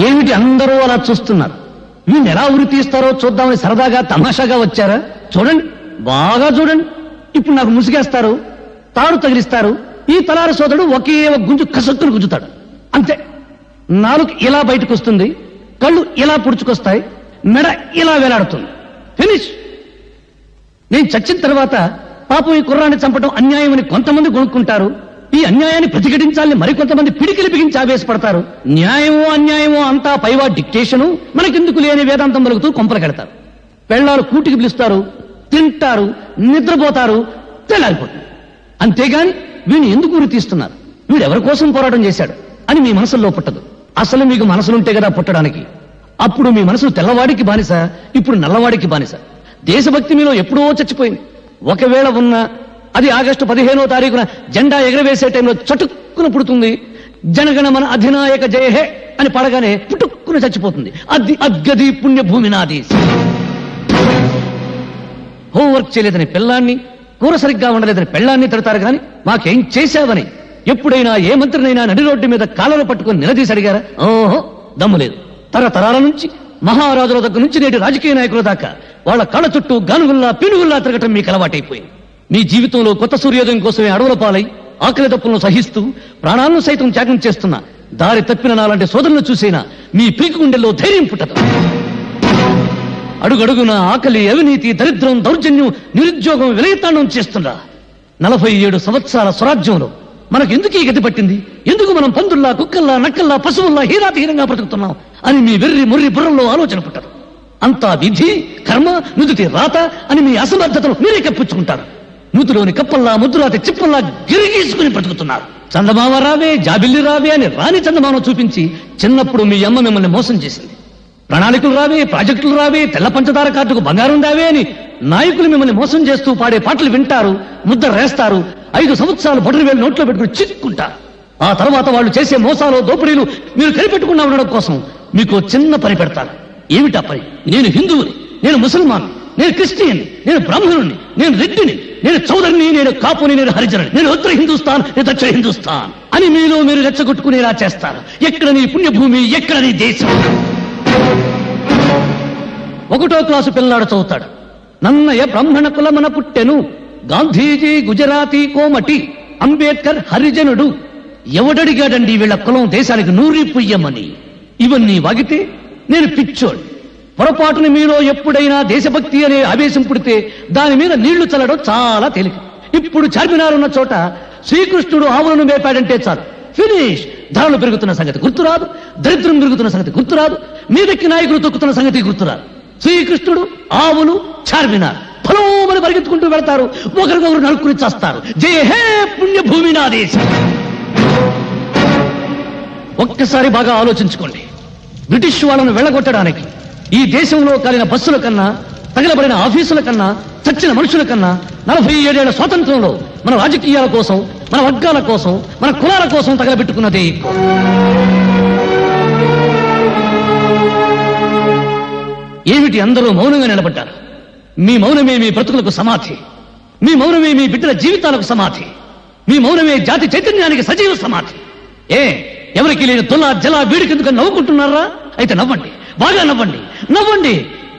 ఏమిటి అందరూ అలా చూస్తున్నారు? వీళ్ళు ఎలా ఉరి తీస్తారో చూద్దామని సరదాగా తమాషాగా వచ్చారా? చూడండి, బాగా చూడండి. ఇప్పుడు నాకు ముసిగేస్తారు, తాడు తగిలిస్తారు. ఈ తలారి సోదరుడు ఒకే ఒక గుంజు కసక్కును గుంజుతాడు, అంతే. నాలుగు ఇలా బయటకు వస్తుంది, కళ్ళు ఇలా పుడుచుకొస్తాయి, మెడ ఇలా వేలాడుతుంది. ఫినిష్. నేను చచ్చిన తర్వాత పాపం ఈ కుర్రాన్ని చంపడం అన్యాయం అని కొంతమంది కొనుక్కుంటారు. ఈ అన్యాయాన్ని ప్రతిఘటించాలని మరికొంతమంది పిడికిలి బిగించి ఆవేశపడతారు. న్యాయమో అన్యాయమో అంతా పైవా డిక్టేషను, మనకెందుకు లేని వేదాంతం పలుకుతూ కొంపలకెడతారు. పెళ్ళాలు కూటికి పిలుస్తారు, తింటారు, నిద్రపోతారు, తెల్లారిపోతుంది. అంతేగాని వీడిని ఎందుకు ఉరి తీస్తున్నారు, వీడెవరి కోసం పోరాటం చేశాడు అని మీ మనసుల్లో పుట్టదు. అసలు మీకు మనసులుంటే కదా పుట్టడానికి. అప్పుడు మీ మనసు తెల్లవాడికి బానిస, ఇప్పుడు నల్లవాడికి బానిస. దేశభక్తి మీలో ఎప్పుడో చచ్చిపోయింది. ఒకవేళ ఉన్న అది ఆగస్టు 15వ తారీఖున జెండా ఎగరవేసే టైంలో చటుక్కున పుడుతుంది. జనగణమన అధినాయక జయ హే అని పడగానే పుట్టుక్కున చచ్చిపోతుంది. అది అద్గది పుణ్యభూమి నాది. హోంవర్క్ చేయలేదని పిల్లాన్ని, కూర సరిగ్గా ఉండలేదని పెళ్ళాన్ని తిడతారు కానీ మాకేం చేశావని ఎప్పుడైనా ఏ మంత్రినైనా నడి రోడ్డు మీద కాళ్ళను పట్టుకుని నిలదీసి అడిగారా? ఓహో, దమ్ము లేదు. తరతరాల నుంచి మహారాజుల దగ్గర నుంచి నేటి రాజకీయ నాయకుల దాకా వాళ్ళ కళ్ళ చుట్టూ గానుగుల్లా పినుగుల్లా తిరగటం మీకు అలవాటైపోయింది. మీ జీవితంలో కొత్త సూర్యోదయం కోసమే అడవుల పాలై ఆకలి తప్పులను సహిస్తూ ప్రాణాలను సైతం త్యాగం చేస్తున్న దారి తప్పిన నాలాంటి సోదరులను చూసైనా మీ పీకు గుండెల్లో ధైర్యం పుట్టదు. అడుగడుగున ఆకలి, అవినీతి, దరిద్రం, దౌర్జన్యం, నిరుద్యోగం విలయతాండం చేస్తున్నా 47 సంవత్సరాల స్వరాజ్యంలో మనకెందుకు ఈ గతి పట్టింది? ఎందుకు మనం పందుల్లా, కుక్కల్లా, నక్కల్లా, పశువుల్లా హీరాతిహీనంగా బ్రతుకుతున్నాం అని మీ వెర్రి ముర్రి బుర్రంలో ఆలోచన పుట్టదు. అంతా విధి, కర్మ, నుదుటి రాత అని మీ అసమర్థతను మీరే కప్పించుకుంటారు. నూతిలోని కప్పల్లా, ముద్దురాతి చిప్పల్లా గిరిగీసుకుని బ్రతుకుతున్నారు. చందమామ రావే, జాబిల్లి రావే అని రాని చందమామ చూపించి చిన్నప్పుడు మీ అమ్మ మిమ్మల్ని మోసం చేసింది. ప్రణాళికలు రావే, ప్రాజెక్టులు రావే, తెల్ల పంచదార కార్డుకు బంగారం రావే అని నాయకులు మిమ్మల్ని మోసం చేస్తూ పాడే పాటలు వింటారు, ముద్ద రేస్తారు. 5 సంవత్సరాలు బొటరు వేలు నోట్లో పెట్టుకుని చిక్కుంటారు. ఆ తర్వాత వాళ్ళు చేసే మోసాలు, దోపిడీలు మీరు కనిపెట్టుకున్నా ఉండడం కోసం మీకు చిన్న పని పెడతారు. ఏమిటా పని? నేను హిందువుని, నేను ముసల్మాన్, నేను క్రిస్టియన్, నేను బ్రాహ్మణుని, నేను రెడ్డిని, నేను చౌదరిని, నేను కాపుని, నేను హరిజనుని, నేను ఉత్తర హిందుస్థాన్, నేను దక్షిణ హిందుస్థాన్ అని మీలో మీరు రెచ్చగొట్టుకునేలా చేస్తారు. ఎక్కడ నీ పుణ్యభూమి, ఎక్కడ నీ దేశం? 1వ క్లాసు పిల్లనాడు చదువుతాడు. నన్నయ బ్రాహ్మణ కులమన పుట్టెను, గాంధీజీ గుజరాతీ కోమటి, అంబేద్కర్ హరిజనుడు. ఎవడడిగాడండి వీళ్ళ కులం దేశానికి నూరి పుయ్యమని? ఇవన్నీ వాగితే నేను పిచ్చోడు. పొరపాటున మీలో ఎప్పుడైనా దేశభక్తి అనే ఆవేశం పుడితే దాని మీద నీళ్లు చల్లడం చాలా తేలిక. ఇప్పుడు చార్మినార్ ఉన్న చోట శ్రీకృష్ణుడు ఆవులను మేపాడంటే చాలు, ఫినిష్. ధరలు పెరుగుతున్న సంగతి గుర్తురాదు, దరిద్రం పెరుగుతున్న సంగతి గుర్తురాదు, మీదెక్కి నాయకులు తొక్కుతున్న సంగతి గుర్తురాదు. శ్రీకృష్ణుడు, ఆవులు, చార్మినార్ ఫలోమని పరిగెత్తుకుంటూ వెళ్తారు, ఒకరికొకరు నలుక్కుని చేస్తారు. జయ హే పుణ్యభూమి నా దేశం. ఒక్కసారి బాగా ఆలోచించుకోండి. బ్రిటిష్ వాళ్ళను వెళ్ళగొట్టడానికి ఈ దేశంలో కాలిన బస్సుల కన్నా, తగలబడిన ఆఫీసుల కన్నా, చచ్చిన మనుషుల కన్నా 47 ఏళ్ల స్వాతంత్రంలో మన రాజకీయాల కోసం, మన వర్గాల కోసం, మన కులాల కోసం తగలబెట్టుకున్నది. ఏమిటి అందరూ మౌనంగా నిలబడ్డారు? మీ మౌనమే మీ బ్రతుకులకు సమాధి, మీ మౌనమే మీ బిడ్డల జీవితాలకు సమాధి, మీ మౌనమే జాతి చైతన్యానికి సజీవ సమాధి. ఎవరికి లేని తొల జల వీడికెందుకు నవ్వుకుంటున్నారా? అయితే నవ్వండి, బాగా నవ్వండి, నవ్వండి.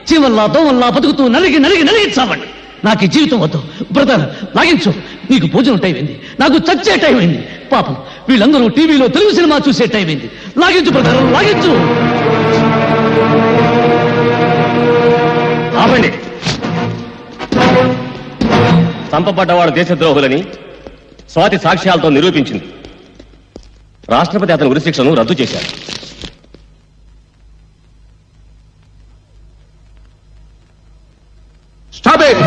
చీమల్లా దోమల్లా బతుకుతూ నలిగి నలిగి నలిగి చావండి. నాకు ఈ జీవితం వద్దు. బ్రదర్ లాగించు, నీకు భోజనం టైం అయింది, నాకు చచ్చే టైం అయింది. పాపం వీళ్ళందరూ టీవీలో తెలుగు సినిమా చూసే టైం అయింది. లాగించు బ్రదర్, లాగించు. ఆపండి. చంపబడ్డవాడు దేశద్రోహులని స్వాతి సాక్ష్యాలతో నిరూపించింది. రాష్ట్రపతి అతని ఉరిశిక్షను రద్దు చేశారు. Stop it!